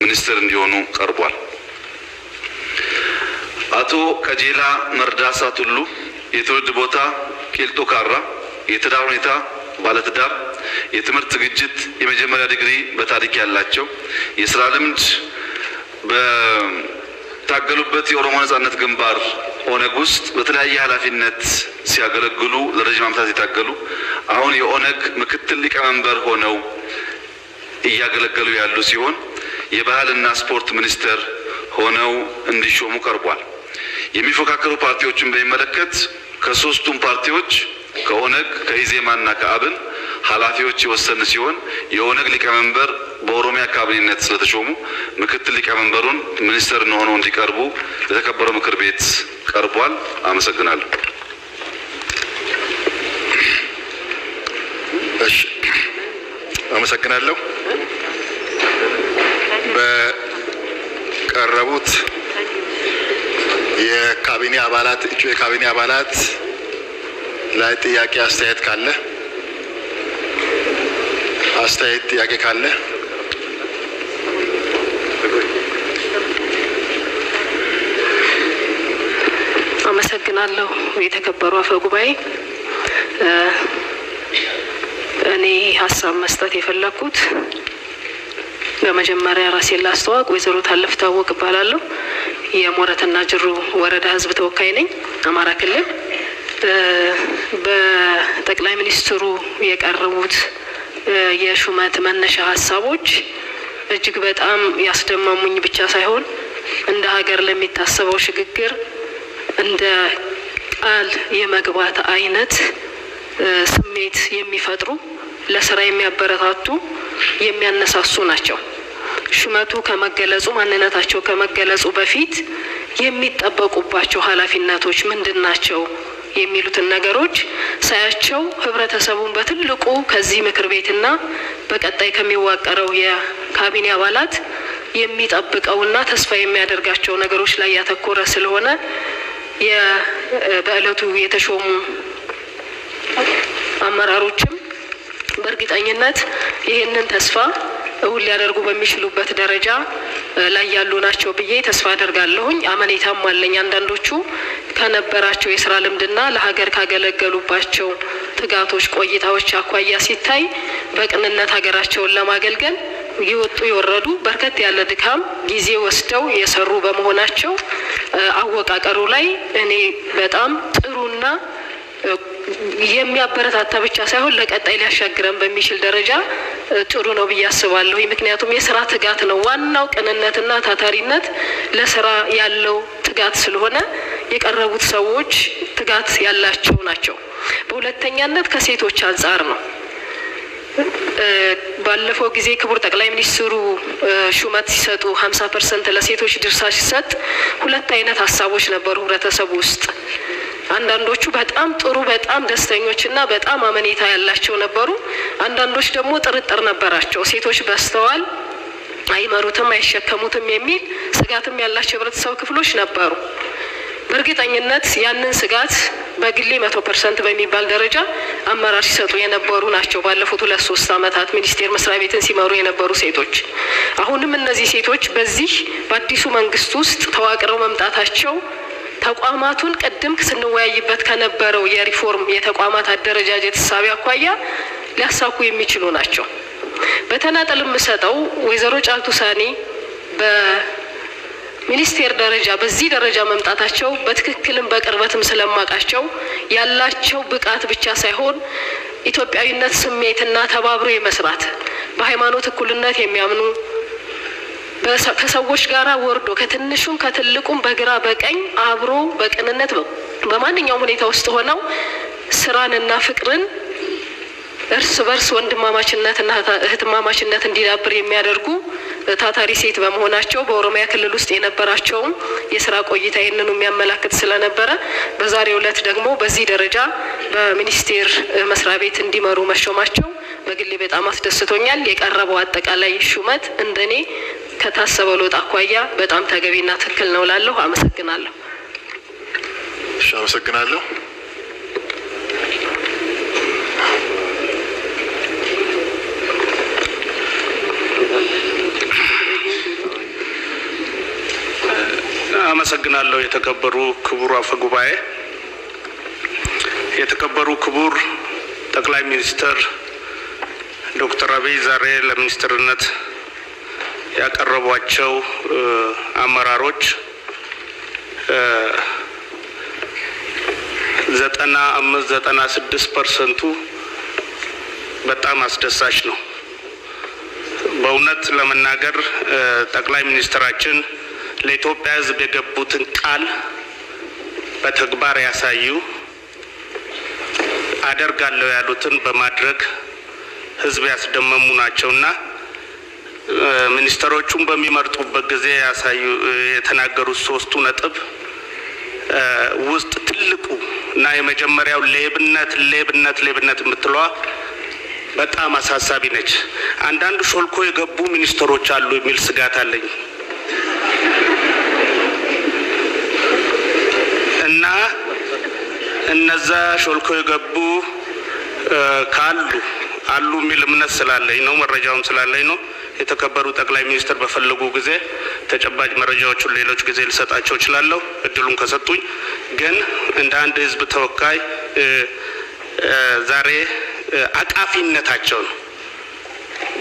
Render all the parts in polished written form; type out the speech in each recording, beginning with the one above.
ሚኒስትር እንዲሆኑ ቀርቧል። አቶ ቀጀላ መርዳሳ ቱሉ የትውልድ ቦታ ቂልጡ ካራ፣ የትዳር ሁኔታ ባለትዳር፣ የትምህርት ዝግጅት የመጀመሪያ ዲግሪ በታሪክ ያላቸው፣ የስራ ልምድ በታገሉበት የኦሮሞ ነጻነት ግንባር ኦነግ ውስጥ በተለያየ ኃላፊነት ሲያገለግሉ ለረጅም ዓመታት የታገሉ አሁን የኦነግ ምክትል ሊቀመንበር ሆነው እያገለገሉ ያሉ ሲሆን የባህልና ስፖርት ሚኒስትር ሆነው እንዲሾሙ ቀርቧል። የሚፎካከሩ ፓርቲዎችን በሚመለከት ከሶስቱም ፓርቲዎች ከኦነግ ከኢዜማና ከአብን ኃላፊዎች የወሰኑ ሲሆን የኦነግ ሊቀመንበር በኦሮሚያ ካቢኔነት ስለተሾሙ ምክትል ሊቀመንበሩን ሚኒስትር ሆነው እንዲቀርቡ ለተከበረው ምክር ቤት ቀርቧል። አመሰግናለሁ። እሺ፣ አመሰግናለሁ። በቀረቡት የካቢኔ አባላት እጩ የካቢኔ አባላት ላይ ጥያቄ አስተያየት ካለ ጥያቄ ካለ አመሰግናለሁ። የተከበሩ አፈ ጉባኤ፣ እኔ ሀሳብ መስጠት የፈለኩት በመጀመሪያ ራሴን ላስተዋወቅ። ወይዘሮ ታለፍ ታወቅ እባላለሁ። የሞረትና ጅሩ ወረዳ ህዝብ ተወካይ ነኝ፣ አማራ ክልል። በጠቅላይ ሚኒስትሩ የቀረቡት የሹመት መነሻ ሀሳቦች እጅግ በጣም ያስደመሙኝ ብቻ ሳይሆን እንደ ሀገር ለሚታሰበው ሽግግር እንደ ቃል የመግባት አይነት ስሜት የሚፈጥሩ ለስራ የሚያበረታቱ የሚያነሳሱ ናቸው። ሹመቱ ከመገለጹ ማንነታቸው ከመገለጹ በፊት የሚጠበቁባቸው ኃላፊነቶች ምንድናቸው የሚሉትን ነገሮች ሳያቸው ህብረተሰቡን በትልቁ ከዚህ ምክር ቤትና በቀጣይ ከሚዋቀረው የካቢኔ አባላት የሚጠብቀውና ተስፋ የሚያደርጋቸው ነገሮች ላይ ያተኮረ ስለሆነ በእለቱ የተሾሙ አመራሮችም በእርግጠኝነት ይህንን ተስፋ እውን ሊያደርጉ በሚችሉበት ደረጃ ላይ ያሉ ናቸው ብዬ ተስፋ አደርጋለሁኝ። አመኔታም አለኝ። አንዳንዶቹ ከነበራቸው የስራ ልምድና ለሀገር ካገለገሉባቸው ትጋቶች ቆይታዎች አኳያ ሲታይ በቅንነት ሀገራቸውን ለማገልገል ይወጡ ይወረዱ በርከት ያለ ድካም ጊዜ ወስደው የሰሩ በመሆናቸው አወቃቀሩ ላይ እኔ በጣም ጥሩና የሚያበረታታ ብቻ ሳይሆን ለቀጣይ ሊያሻግረን በሚችል ደረጃ ጥሩ ነው ብዬ አስባለሁ። ምክንያቱም የስራ ትጋት ነው ዋናው፣ ቅንነትና ታታሪነት ለስራ ያለው ትጋት ስለሆነ የቀረቡት ሰዎች ትጋት ያላቸው ናቸው። በሁለተኛነት ከሴቶች አንጻር ነው። ባለፈው ጊዜ ክቡር ጠቅላይ ሚኒስትሩ ሹመት ሲሰጡ 50% ለሴቶች ድርሻ ሲሰጥ ሁለት አይነት ሀሳቦች ነበሩ ህብረተሰቡ ውስጥ። አንዳንዶቹ በጣም ጥሩ በጣም ደስተኞችና በጣም አመኔታ ያላቸው ነበሩ። አንዳንዶች ደግሞ ጥርጥር ነበራቸው። ሴቶች በስተዋል አይመሩትም አይሸከሙትም የሚል ስጋትም ያላቸው ህብረተሰብ ክፍሎች ነበሩ። በእርግጠኝነት ያንን ስጋት በግሌ 100% በሚባል ደረጃ አመራር ሲሰጡ የነበሩ ናቸው። ባለፉት 2-3 አመታት ሚኒስቴር መስሪያ ቤትን ሲመሩ የነበሩ ሴቶች አሁንም እነዚህ ሴቶች በዚህ በአዲሱ መንግስት ውስጥ ተዋቅረው መምጣታቸው ተቋማቱን ቀደም ስንወያይበት ከነበረው የሪፎርም የተቋማት አደረጃጀት ሳቢ አኳያ ሊያሳኩ የሚችሉ ናቸው። በተናጠል የምሰጠው ወይዘሮ ጫልቱ ሳኒ በሚኒስቴር ደረጃ በዚህ ደረጃ መምጣታቸው በትክክልም በቅርበትም ስለማቃቸው ያላቸው ብቃት ብቻ ሳይሆን ኢትዮጵያዊነት ስሜትና ተባብሮ የመስራት በሃይማኖት እኩልነት የሚያምኑ ከሰዎች ጋር ወርዶ ከትንሹም ከትልቁም በግራ በቀኝ አብሮ በቅንነት በማንኛውም ሁኔታ ውስጥ ሆነው ስራንና ፍቅርን እርስ በርስ ወንድማማችነትና እህትማማችነት እንዲዳብር የሚያደርጉ ታታሪ ሴት በመሆናቸው በኦሮሚያ ክልል ውስጥ የነበራቸውም የስራ ቆይታ ይህንኑ የሚያመላክት ስለነበረ በዛሬው ዕለት ደግሞ በዚህ ደረጃ በሚኒስቴር መስሪያ ቤት እንዲመሩ መሾማቸው በግሌ በጣም አስደስቶኛል። የቀረበው አጠቃላይ ሹመት እንደኔ ከታሰበው ለውጥ አኳያ በጣም ተገቢና ትክክል ነው እላለሁ። አመሰግናለሁ። እሺ፣ አመሰግናለሁ። አመሰግናለሁ። የተከበሩ ክቡር አፈ ጉባኤ፣ የተከበሩ ክቡር ጠቅላይ ሚኒስትር ዶክተር አብይ ዛሬ ለሚኒስትርነት ያቀረቧቸው አመራሮች 95-96% በጣም አስደሳች ነው። በእውነት ለመናገር ጠቅላይ ሚኒስትራችን ለኢትዮጵያ ሕዝብ የገቡትን ቃል በተግባር ያሳዩ፣ አደርጋለሁ ያሉትን በማድረግ ሕዝብ ያስደመሙ ናቸውና ሚኒስትሮቹን በሚመርጡበት ጊዜ ያሳዩ የተናገሩት 3 ነጥብ ውስጥ ትልቁ እና የመጀመሪያው ሌብነት የምትለዋ በጣም አሳሳቢ ነች። አንዳንድ ሾልኮ የገቡ ሚኒስትሮች አሉ የሚል ስጋት አለኝ እና እነዛ ሾልኮ የገቡ አሉ የሚል እምነት ስላለኝ ነው፣ መረጃውም ስላለኝ ነው። የተከበሩ ጠቅላይ ሚኒስትር በፈለጉ ጊዜ ተጨባጭ መረጃዎችን ሌሎች ጊዜ ልሰጣቸው እችላለሁ እድሉን ከሰጡኝ። ግን እንደ አንድ ህዝብ ተወካይ ዛሬ አቃፊነታቸው ነው።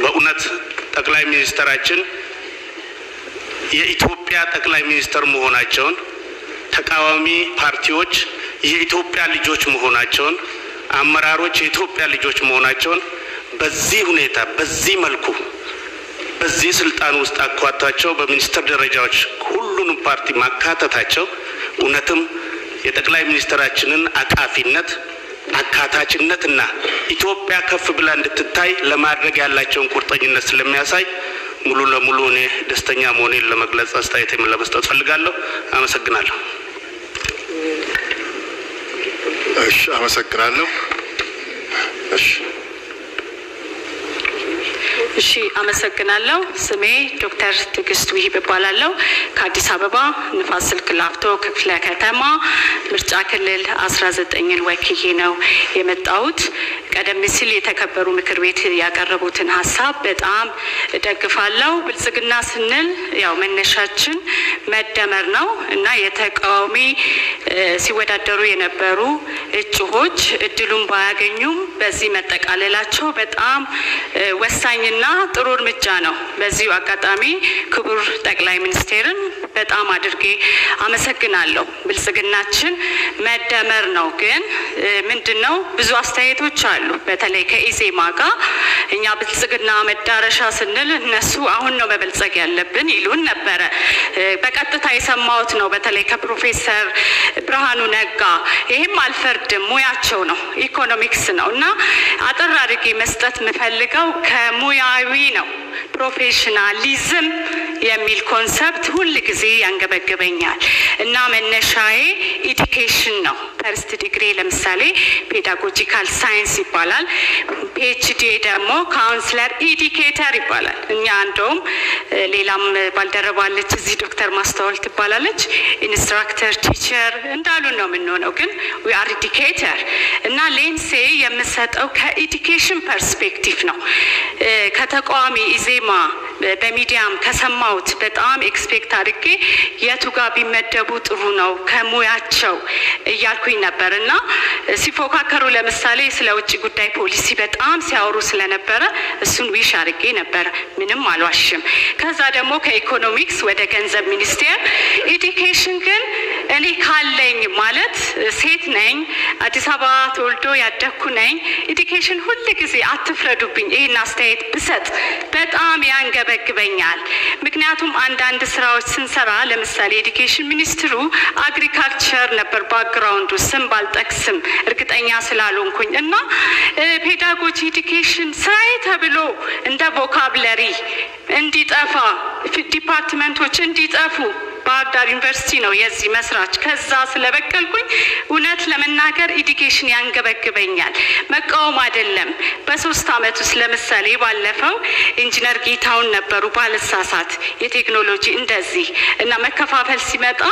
በእውነት ጠቅላይ ሚኒስትራችን የኢትዮጵያ ጠቅላይ ሚኒስትር መሆናቸውን፣ ተቃዋሚ ፓርቲዎች የኢትዮጵያ ልጆች መሆናቸውን፣ አመራሮች የኢትዮጵያ ልጆች መሆናቸውን በዚህ ሁኔታ በዚህ መልኩ በዚህ ስልጣን ውስጥ አኳታቸው በሚኒስትር ደረጃዎች ሁሉንም ፓርቲ ማካተታቸው እውነትም የጠቅላይ ሚኒስትራችንን አቃፊነት፣ አካታችነትና ኢትዮጵያ ከፍ ብላ እንድትታይ ለማድረግ ያላቸውን ቁርጠኝነት ስለሚያሳይ ሙሉ ለሙሉ እኔ ደስተኛ መሆኔን ለመግለጽ አስተያየቴን ለመስጠት ፈልጋለሁ። አመሰግናለሁ። እሺ፣ አመሰግናለሁ። እሺ፣ አመሰግናለሁ። ስሜ ዶክተር ትግስት ውሂብ እባላለሁ። ከአዲስ አበባ ንፋስ ስልክ ላፍቶ ክፍለ ከተማ ምርጫ ክልል 19ን ወክዬ ነው የመጣሁት። ቀደም ሲል የተከበሩ ምክር ቤት ያቀረቡትን ሀሳብ በጣም እደግፋለሁ። ብልጽግና ስንል ያው መነሻችን መደመር ነው እና የተቃዋሚ ሲወዳደሩ የነበሩ እጩዎች እድሉን ባያገኙም በዚህ መጠቃለላቸው በጣም ወሳኝና ጥሩ እርምጃ ነው። በዚሁ አጋጣሚ ክቡር ጠቅላይ ሚኒስቴርን በጣም አድርጌ አመሰግናለሁ። ብልጽግናችን መደመር ነው። ግን ምንድነው ብዙ አስተያየቶች አሉ። በተለይ ከኢዜማ ጋር እኛ ብልጽግና መዳረሻ ስንል እነሱ አሁን ነው መበልጸግ ያለብን ይሉን ነበረ። በቀጥታ የሰማሁት ነው። በተለይ ከፕሮፌሰር ብርሃኑ ነጋ። ይሄም አልፈርድም፣ ሙያቸው ነው፣ ኢኮኖሚክስ ነው እና አጠር አድርጌ መስጠት የምፈልገው ከሙያዊ ነው። ፕሮፌሽናሊዝም የሚል ኮንሰፕት ሁል ጊዜ ያንገበግበኛል እና መነሻዬ ኢዱኬሽን ነው። ፈርስት ዲግሪ ለምሳሌ ፔዳጎጂካል ሳይንስ ይባላል። ፒኤችዲ ደግሞ ካውንስለር ኢዱኬተር ይባላል። እኛ እንደውም ሌላም ባልደረባለች እዚህ ዶክተር ማስተዋል ትባላለች፣ ኢንስትራክተር ቲቸር እንዳሉ ነው የምንሆነው። ግን ዊ አር ኢዱኬተር እና ሌንሴ የምሰጠው ከኢዱኬሽን ፐርስፔክቲቭ ነው። ከተቃዋሚ ኢዜማ በሚዲያም ከሰማሁት በጣም ኤክስፔክት አድርጌ የቱ ጋር ቢመደቡ ጥሩ ነው ከሙያቸው እያልኩኝ ነበር እና ሲፎካከሩ ለምሳሌ ስለ ውጭ ጉዳይ ፖሊሲ በጣም ሲያወሩ ስለነበረ እሱን ዊሽ አድርጌ ነበር፣ ምንም አልዋሽም። ከዛ ደግሞ ከኢኮኖሚክስ ወደ ገንዘብ ሚኒስቴር፣ ኤዱኬሽን ግን እኔ ካለኝ ማለት ሴት ነኝ፣ አዲስ አበባ ተወልዶ ያደኩ ነኝ። ኤዱኬሽን ሁል ጊዜ አትፍረዱብኝ፣ ይህን አስተያየት ብሰጥ በጣም ያንገበግበኛል። ምክንያቱም አንዳንድ ስራዎች ስንሰራ ለምሳሌ ኤዱኬሽን ሚኒስትሩ አግሪካልቸር ነበር ባክግራውንዱ፣ ስም ባልጠቅስም እርግጠኛ ስላልሆንኩኝ እና ፔዳጎጂ ኤዱኬሽን ስራዬ ተብሎ እንደ ቮካብለሪ እንዲጠፋ ዲፓርትመንቶች እንዲጠፉ ባህር ዳር ዩኒቨርሲቲ ነው የዚህ መስራች። ከዛ ስለበቀልኩኝ እውነት ለመናገር ኤዱኬሽን ያንገበግበኛል። መቃወም አይደለም። በ3 አመት ውስጥ ለምሳሌ ባለፈው ኢንጂነር ጌታውን ነበሩ ባልሳሳት የቴክኖሎጂ እንደዚህ እና መከፋፈል ሲመጣ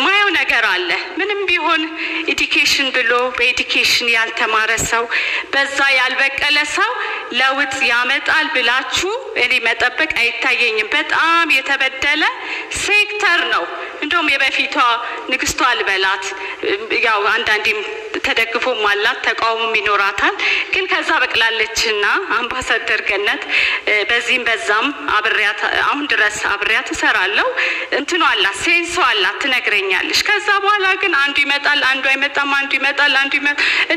ማየው ነገር አለ። ምንም ቢሆን ኤዱኬሽን ብሎ በኤዱኬሽን ያልተማረ ሰው በዛ ያልበቀለ ሰው ለውጥ ያመጣል ብላችሁ እኔ መጠበቅ አይታየኝም። በጣም የተበደለ ሴክተር ነው እንደውም የበፊቷ ንግስቷ ልበላት ያው አንዳንዴም ተደግፎም አላት ተቃውሞም ይኖራታል። ግን ከዛ በቅላለችና አምባሳደር ገነት በዚህም በዛም አብሬያት አሁን ድረስ አብሬያት እሰራለሁ። እንትኑ አላት ሴንሱ አላት ትነግረኛለች። ከዛ በኋላ ግን አንዱ ይመጣል አንዱ አይመጣም፣ አንዱ ይመጣል አንዱ